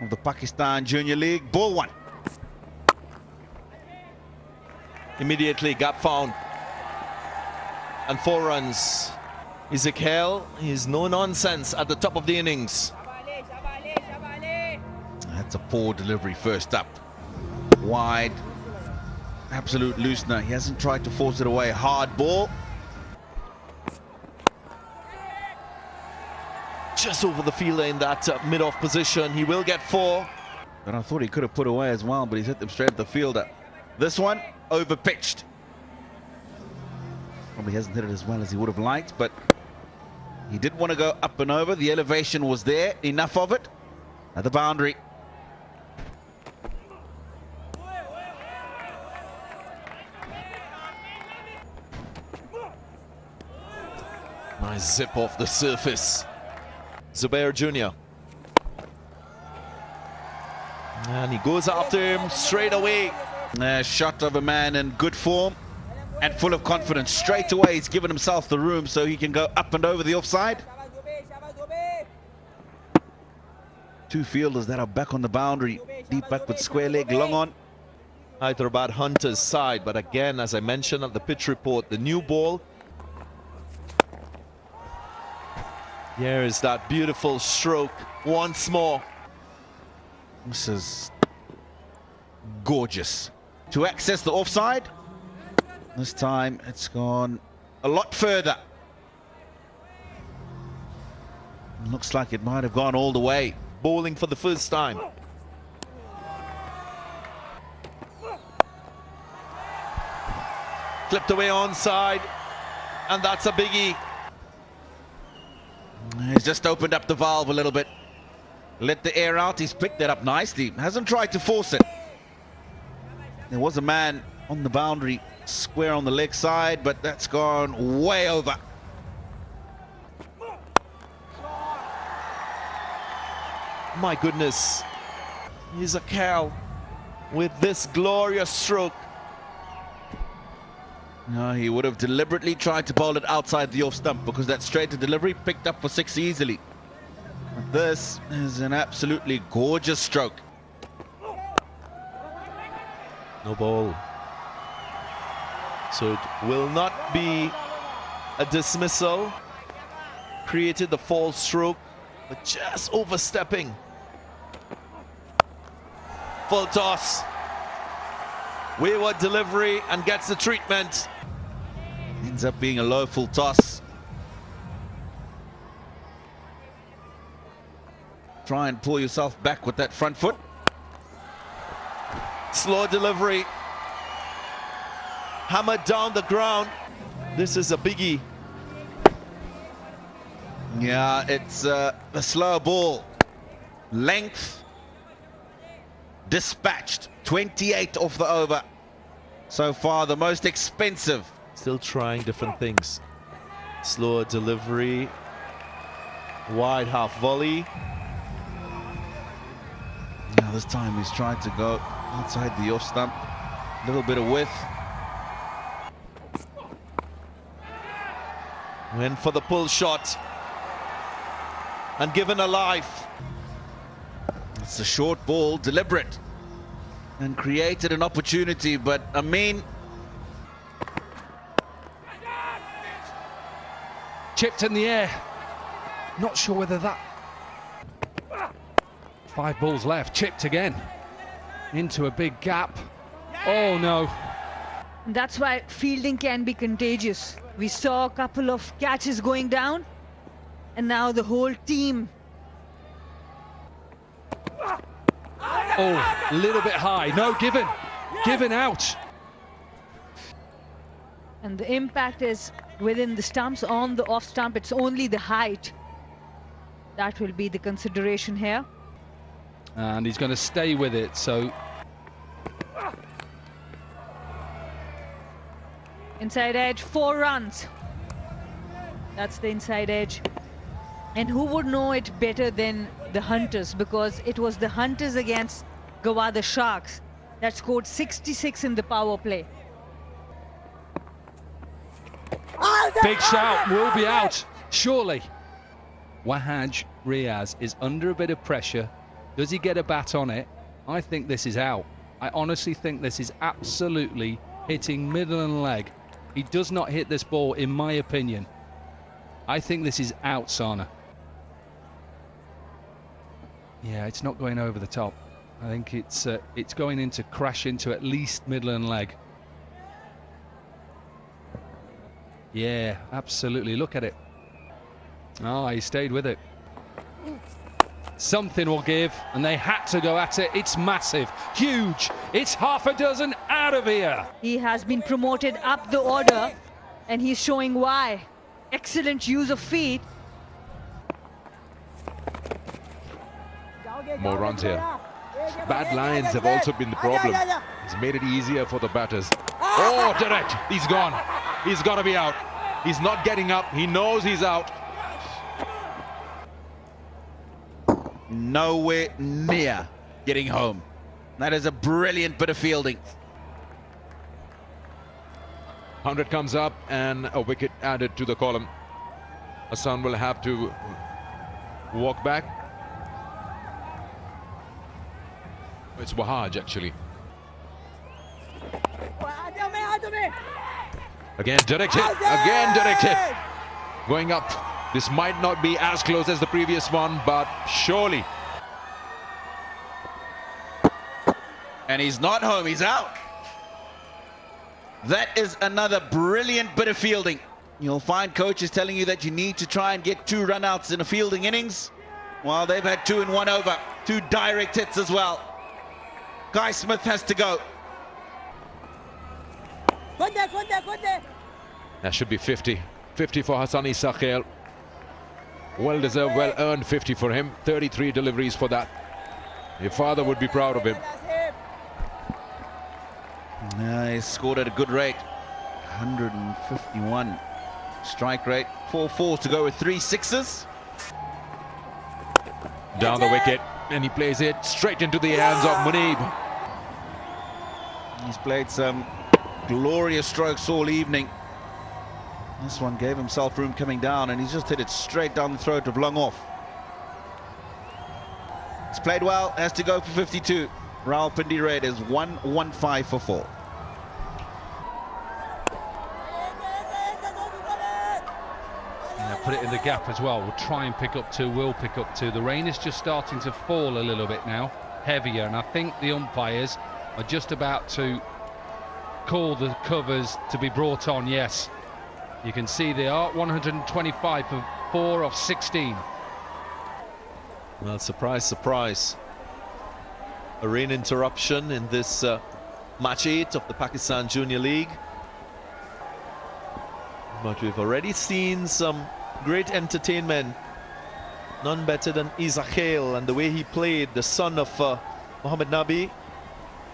of the Pakistan Junior League. Ball one. Immediately gap found. And 4 runs. Ezekiel is no nonsense at the top of the innings. That's a poor delivery first up. Wide. Absolute loosener. He hasn't tried to force it away. Hard ball. Just over the fielder in that mid-off position. He will get 4. And I thought he could have put away as well, but he's hit them straight at the fielder. This one, over-pitched. Probably hasn't hit it as well as he would have liked, but he did want to go up and over. The elevation was there. Enough of it. At the boundary. Nice zip off the surface. Zubair Jr. And he goes after him straight away. A shot of a man in good form and full of confidence. Straight away, he's given himself the room so he can go up and over the offside. 2 fielders that are back on the boundary. Deep back with square leg, long on. Hyderabad Hunters side, but again, as I mentioned at the pitch report, the new ball. Here is that beautiful stroke once more. This is gorgeous. To access the offside, this time it's gone a lot further. Looks like it might have gone all the way. Bowling for the first time. Flipped away onside, and that's a biggie. He's just opened up the valve a little bit. Let the air out. He's picked that up nicely. Hasn't tried to force it. There was a man on the boundary, square on the leg side, but that's gone way over. My goodness. Here's a cow with this glorious stroke. No, he would have deliberately tried to bowl it outside the off stump because that straighter delivery picked up for 6 easily. But this is an absolutely gorgeous stroke. No ball. So it will not be a dismissal. Created the false stroke, but just overstepping. Full toss. Wayward delivery and gets the treatment. Ends up being a low full toss. Try and pull yourself back with that front foot. Slow delivery. Hammered down the ground. This is a biggie. Yeah, it's a slow ball. Length. Dispatched. 28 off the over. So far, the most expensive. Still trying different things. Slower delivery. Wide half volley. Now this time he's trying to go outside the off stump. A little bit of width. Went for the pull shot. And given a life. It's a short ball, deliberate. And created an opportunity, but I mean... Chipped in the air. Not sure whether that... 5 balls left, chipped again. Into a big gap. Oh no. That's why fielding can be contagious. We saw a couple of catches going down, and now the whole team. Oh, a little bit high. No, given. Given out. And the impact is within the stumps, on the off stump. It's only the height that will be the consideration here. And he's going to stay with it, so... Inside edge, 4 runs. That's the inside edge. And who would know it better than the Hunters, because it was the Hunters against Goa the Sharks that scored 66 in the power play. Big shout, will be out, surely. Wahaj Riaz is under a bit of pressure. Does he get a bat on it? I think this is out. I honestly think this is absolutely hitting middle and leg. He does not hit this ball, in my opinion. I think this is out, Sana. Yeah, it's not going over the top. I think it's going into crash into at least middle and leg. Yeah, absolutely. Look at it. Oh, he stayed with it. Something will give, and they had to go at it. It's massive, huge. It's half a dozen out of here. He has been promoted up the order, and he's showing why. Excellent use of feet. More runs here. Bad lines have also been the problem. It's made it easier for the batters. Oh, direct. He's gone. He's got to be out. He's not getting up. He knows he's out. Nowhere near getting home. That is a brilliant bit of fielding. 100 comes up and a wicket added to the column. Hassan will have to walk back. It's Wahaj actually. Again direct hit. Again direct hit. Going up. This might not be as close as the previous one, but surely. And he's not home, he's out. That is another brilliant bit of fielding. You'll find coaches telling you that you need to try and get 2 run-outs in a fielding innings. Well, they've had 2 in 1 over. 2 direct hits as well. Guy Smith has to go. That should be 50. 50 for Hassani Sakhel. Well deserved, well earned 50 for him. 33 deliveries for that. Your father would be proud of him. He scored at a good rate. 151 strike rate. 4 to go with 3 sixes. Down the wicket, and he plays it straight into the hands of Munib. He's played some glorious strokes all evening. This one gave himself room coming down, and he's just hit it straight down the throat of long off. He's played well, has to go for 52. Rawalpindi Red is 115 for 4. Yeah, put it in the gap as well. We'll try and pick up 2, will pick up 2. The rain is just starting to fall a little bit now, heavier, and I think the umpires are just about to call the covers to be brought on. Yes, you can see they are 125 for 4 of 16. Well, surprise, surprise. A rain interruption in this match 8 of the Pakistan Junior League. But we've already seen some great entertainment. None better than Isakhel, and the way he played, the son of Muhammad Nabi.